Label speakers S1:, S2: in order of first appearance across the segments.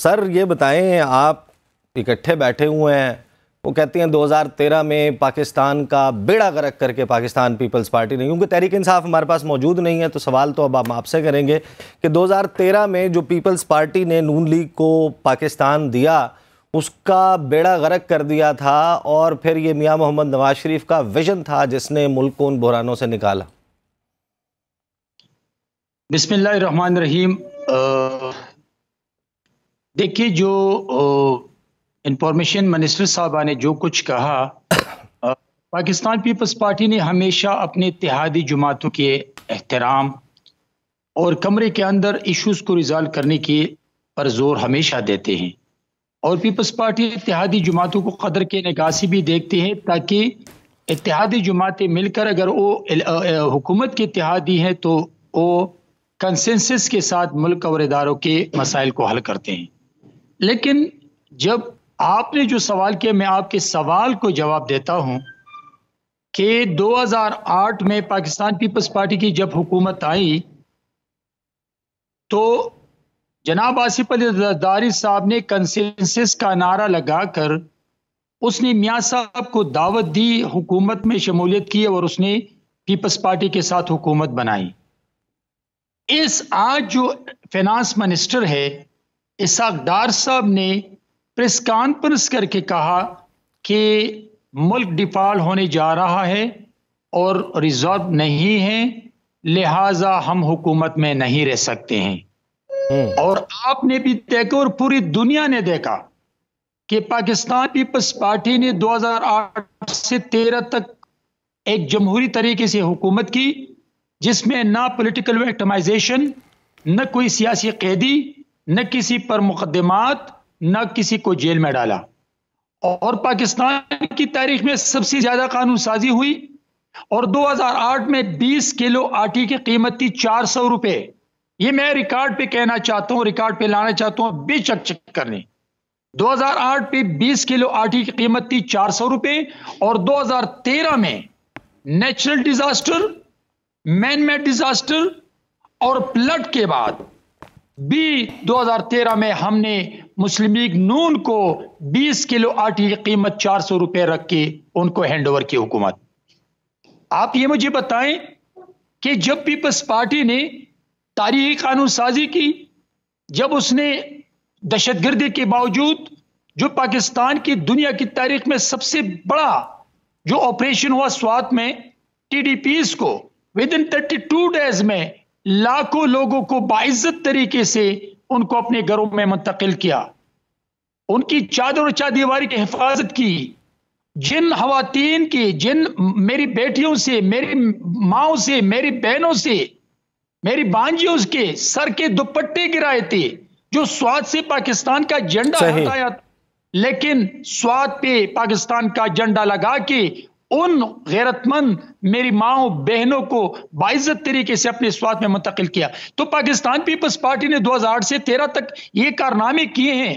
S1: سر یہ بتائیں، آپ اکٹھے بیٹھے ہوئے ہیں، وہ کہتے ہیں 2013 میں پاکستان کا بیڑا غرق کر کے پاکستان پیپلز پارٹی نے، کیونکہ تحریک انصاف ہمارے پاس موجود نہیں ہے تو سوال تو اب ہم آپ سے کریں گے کہ 2013 میں جو پیپلز پارٹی نے نون لیگ کو پاکستان دیا اس کا بیڑا غرق کر دیا تھا، اور پھر یہ میاں محمد نواز شریف کا ویژن تھا جس نے ملک کو ان بحرانوں سے نکالا۔
S2: بسم اللہ الرحمن الرحیم۔ دیکھیے، جو انفارمیشن منسٹر صاحبہ نے جو کچھ کہا، پاکستان پیپلز پارٹی نے ہمیشہ اپنے اتحادی جماعتوں کے احترام اور کمرے کے اندر ایشوز کو ریزالو کرنے کے پر زور ہمیشہ دیتے ہیں، اور پیپلز پارٹی اتحادی جماعتوں کو قدر کے نگاہ سے بھی دیکھتے ہیں، تاکہ اتحادی جماعتیں مل کر اگر وہ حکومت کے اتحادی ہیں تو وہ کنسنسس کے ساتھ ملک اور اداروں کے مسائل کو حل کرتے ہیں۔ لیکن جب آپ نے جو سوال کیا، میں آپ کے سوال کو جواب دیتا ہوں کہ 2008 میں پاکستان پیپلز پارٹی کی جب حکومت آئی تو جناب آصف علی زرداری صاحب نے کنسنسس کا نعرہ لگا کر اس نے میاں صاحب کو دعوت دی، حکومت میں شمولیت کی، اور اس نے پیپلز پارٹی کے ساتھ حکومت بنائی۔ آج جو فینانس منسٹر ہے اسحاق ڈار صاحب نے پریس کانفرنس کر کے کہا کہ ملک ڈیفالٹ ہونے جا رہا ہے اور ریزرو نہیں ہے، لہٰذا ہم حکومت میں نہیں رہ سکتے ہیں۔ اور آپ نے بھی دیکھا اور پوری دنیا نے دیکھا کہ پاکستان پیپلز پارٹی نے 2008 سے 13 تک ایک جمہوری طریقے سے حکومت کی، جس میں نہ پولیٹیکل وکٹمائزیشن، نہ کوئی سیاسی قیدی، نہ کسی پر مقدمات، نہ کسی کو جیل میں ڈالا، اور پاکستان کی تاریخ میں سب سے زیادہ قانون سازی ہوئی، اور 2008 میں 20 کلو آٹے کی قیمت تھی 400 روپے۔ یہ میں ریکارڈ پہ کہنا چاہتا ہوں، ریکارڈ پہ لانا چاہتا ہوں، بے شک چیک کرنے۔ 2008 پہ 20 کلو آٹے کی قیمت تھی 400 روپے، اور 2013 میں natural disaster, man made disaster اور فلڈ کے بعد بھی 2013 میں ہم نے مسلم لیگ نون کو 20 کلو آٹے کی قیمت 400 روپے رکھ کے ان کو ہینڈ اوور کی حکومت۔ آپ یہ مجھے بتائیں کہ جب پیپلز پارٹی نے تاریخی قانون سازی کی، جب اس نے دہشت گردی کے باوجود جو پاکستان کی دنیا کی تاریخ میں سب سے بڑا جو آپریشن ہوا سوات میں، ٹی ڈی پیز کو ودن 32 ڈیز میں لاکھوں لوگوں کو باعزت طریقے سے ان کو اپنے گھروں میں منتقل کیا، ان کی چادر اور چاردیواری کی حفاظت کی، جن خواتین کی، جن میری بیٹیوں سے، میری ماؤں سے، میری بہنوں سے، میری بانجیوں کے سر کے دوپٹے گرائے تھے، جو سوات سے پاکستان کا جھنڈا ہٹایا، لیکن سوات پہ پاکستان کا جھنڈا لگا کے ان غیرت مند میری ماؤں بہنوں کو باعزت طریقے سے اپنے سوات میں منتقل کیا۔ تو پاکستان پیپلز پارٹی نے 2008 سے 13 تک یہ کارنامے کیے ہیں،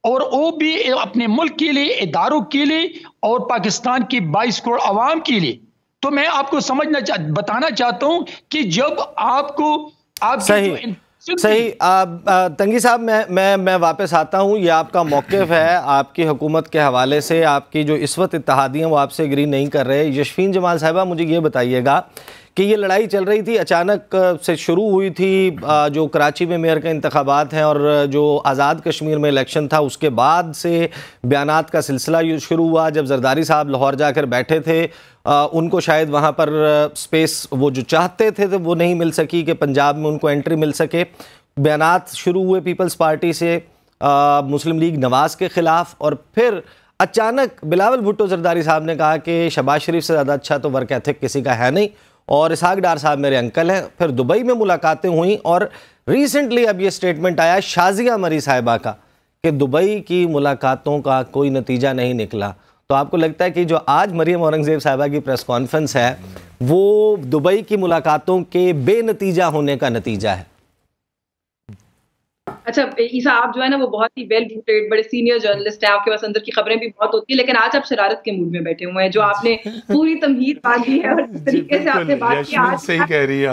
S2: اور وہ بھی اپنے ملک کے لیے، اداروں کے لیے، اور پاکستان کی 22 کروڑ عوام کے لیے۔ تو میں آپ کو بتانا چاہتا ہوں کہ جب آپ کو
S1: صحیح تنگی صاحب، میں واپس آتا ہوں۔ یہ آپ کا موقف ہے آپ کی حکومت کے حوالے سے، آپ کی جو اس وقت اتحادی ہیں وہ آپ سے اگری نہیں کر رہے۔ یشفین جمال صاحبہ، مجھے یہ بتائیے گا کہ یہ لڑائی چل رہی تھی، اچانک سے شروع ہوئی تھی، جو کراچی میں میئر کے انتخابات ہیں اور جو آزاد کشمیر میں الیکشن تھا، اس کے بعد سے بیانات کا سلسلہ شروع ہوا۔ جب زرداری صاحب لاہور جا کر بیٹھے تھے، ان کو شاید وہاں پر سپیس وہ جو چاہتے تھے تو وہ نہیں مل سکی کہ پنجاب میں ان کو انٹری مل سکے۔ بیانات شروع ہوئے پیپلز پارٹی سے مسلم لیگ نواز کے خلاف، اور پھر اچانک بلاول بھٹو زرداری صاحب نے کہا کہ شہباز شریف سے زیادہ اچھا تو ورک ایتھک کسی کا ہے نہیں، اور اسحاق ڈار صاحب میرے انکل ہیں۔ پھر دبئی میں ملاقاتیں ہوئیں، اور ریسنٹلی اب یہ سٹیٹمنٹ آیا شازیہ مری صاحبہ کا کہ دبئی کی ملاقاتوں کا کوئی نتیجہ نہیں نکلا۔ تو آپ کو لگتا ہے کہ جو آج مریم اورنگزیب صاحبہ کی پریس کانفرنس ہے وہ دبئی کی ملاقاتوں کے بے نتیجہ ہونے کا نتیجہ ہے؟
S3: اچھا عیسیٰ، آپ جو ہے نا وہ بہت ہی ویل روٹیڈ بڑے سینئر جرنلسٹ ہیں، آپ کے پاس اندر کی خبریں بھی بہت ہوتی ہیں، لیکن آج آپ شرارت کے موڈ میں بیٹھے ہوئے ہیں، جو آپ نے پوری تمہید باندھی ہے اور جس طریقے سے آپ نے بات کی، آج صحیح کہہ رہی ہے۔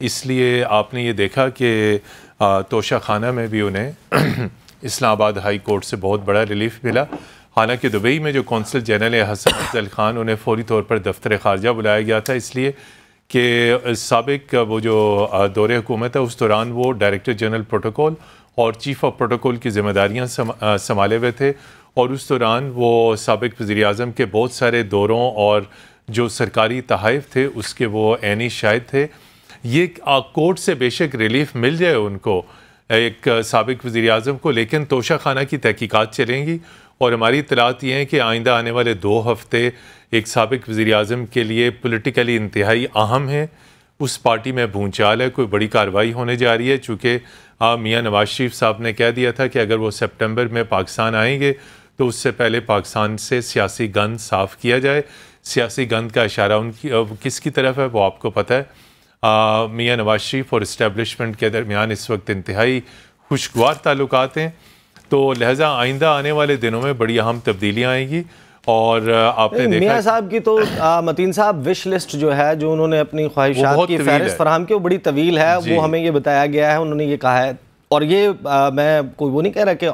S4: اس لیے آپ نے یہ دیکھا کہ توشہ خانہ میں بھی انہیں اسلام آباد ہائی کورٹ سے بہت بڑا ریلیف ملا. حالانکہ دبئی میں جو قونصل جنرل حسن افضل خان انہیں فوری طور پر دفتر خارجہ بلایا گیا تھا، اس لیے کہ سابق وہ جو دور حکومت ہے اس دوران وہ ڈائریکٹر جنرل پروٹوکول اور چیف آف پروٹوکول کی ذمہ داریاں سنبھالے ہوئے تھے، اور اس دوران وہ سابق وزیر اعظم کے بہت سارے دوروں اور جو سرکاری تحائف تھے اس کے وہ عینی شاہد تھے. یہ کورٹ سے بے شک ریلیف مل جائے ان کو، ایک سابق وزیر اعظم کو، لیکن توشہ خانہ کی تحقیقات چلیں گی. اور ہماری اطلاعات یہ ہیں کہ آئندہ آنے والے 2 ہفتے ایک سابق وزیر اعظم کے لیے پولیٹیکلی انتہائی اہم ہیں. اس پارٹی میں بھونچال ہے، کوئی بڑی کارروائی ہونے جا رہی ہے، چونکہ میاں نواز شریف صاحب نے کہہ دیا تھا کہ اگر وہ سپٹمبر میں پاکستان آئیں گے تو اس سے پہلے پاکستان سے سیاسی گند صاف کیا جائے. سیاسی گند کا اشارہ ان کی کس کی طرف ہے وہ آپ کو پتہ ہے. میاں نواز شریف اور اسٹیبلشمنٹ کے درمیان اس وقت انتہائی خوشگوار تعلقات ہیں، تو لہٰذا آئندہ آنے والے دنوں میں بڑی اہم تبدیلیاں آئیں گی. اور آپ نے دیکھا
S1: میاں صاحب کی تو متین صاحب وش لسٹ جو ہے، جو انہوں نے اپنی خواہشات کی فہرست فراہم کی، وہ بڑی طویل ہے. وہ ہمیں یہ بتایا گیا ہے، انہوں نے یہ کہا ہے، اور یہ میں کوئی وہ نہیں کہہ رہا کہ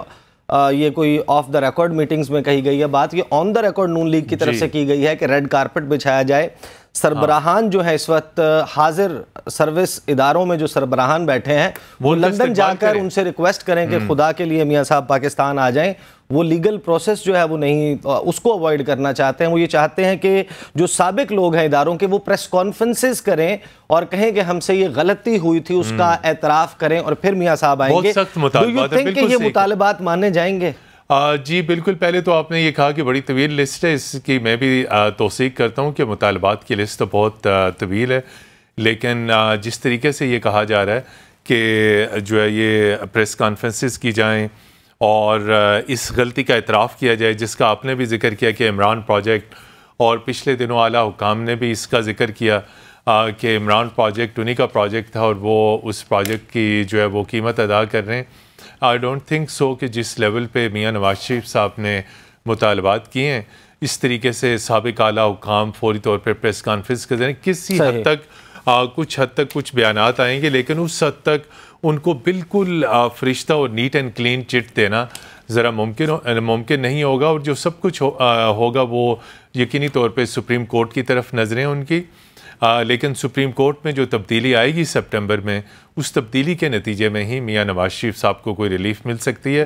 S1: یہ کوئی آف دا ریکارڈ میٹنگز میں کہی گئی ہے بات، یہ آن دا ریکارڈ نون لیگ کی طرف سے کی گئی ہے کہ ریڈ کارپٹ بچھایا جائے. سربراہان جو ہیں اس وقت حاضر سروس اداروں میں جو سربراہان بیٹھے ہیں وہ لندن جا کر ان سے ریکویسٹ کریں کہ خدا کے لیے میاں صاحب پاکستان آ جائیں. وہ لیگل پروسیس جو ہے وہ نہیں، اس کو اوائڈ کرنا چاہتے ہیں. وہ یہ چاہتے ہیں کہ جو سابق لوگ ہیں اداروں کے وہ پریس کانفرنسز کریں اور کہیں کہ ہم سے یہ غلطی ہوئی تھی، اس کا اعتراف کریں، اور پھر میاں صاحب آئیں گے. Do you think کہ یہ مطالبات مانے جائیں گے؟
S4: جی بالکل. پہلے تو آپ نے یہ کہا کہ بڑی طویل لسٹ ہے، اس کی میں بھی توثیق کرتا ہوں کہ مطالبات کی لسٹ تو بہت طویل ہے، لیکن جس طریقے سے یہ کہا جا رہا ہے کہ جو ہے یہ پریس کانفرنسز کی جائیں اور اس غلطی کا اعتراف کیا جائے، جس کا آپ نے بھی ذکر کیا کہ عمران پروجیکٹ، اور پچھلے دنوں اعلیٰ حکام نے بھی اس کا ذکر کیا کہ عمران پروجیکٹ انہی کا پروجیکٹ تھا اور وہ اس پروجیکٹ کی جو ہے وہ قیمت ادا کر رہے ہیں. آئی ڈونٹ تھنک سو کہ جس لیول پہ میاں نواز شریف صاحب نے مطالبات کیے ہیں اس طریقے سے سابق اعلیٰ حکام فوری طور پہ پریس کانفرنس کر دیں. کسی حد تک کچھ حد تک کچھ بیانات آئیں گے، لیکن اس حد تک ان کو بالکل فرشتہ اور نیٹ اینڈ کلین چٹ دینا ذرا ممکن نہیں ہوگا. اور جو سب کچھ ہوگا وہ یقینی طور پہ سپریم کورٹ کی طرف نظریں ان کی. لیکن سپریم کورٹ میں جو تبدیلی آئے گی سپٹمبر میں، اس تبدیلی کے نتیجے میں ہی میاں نواز شریف صاحب کو کوئی ریلیف مل سکتی ہے.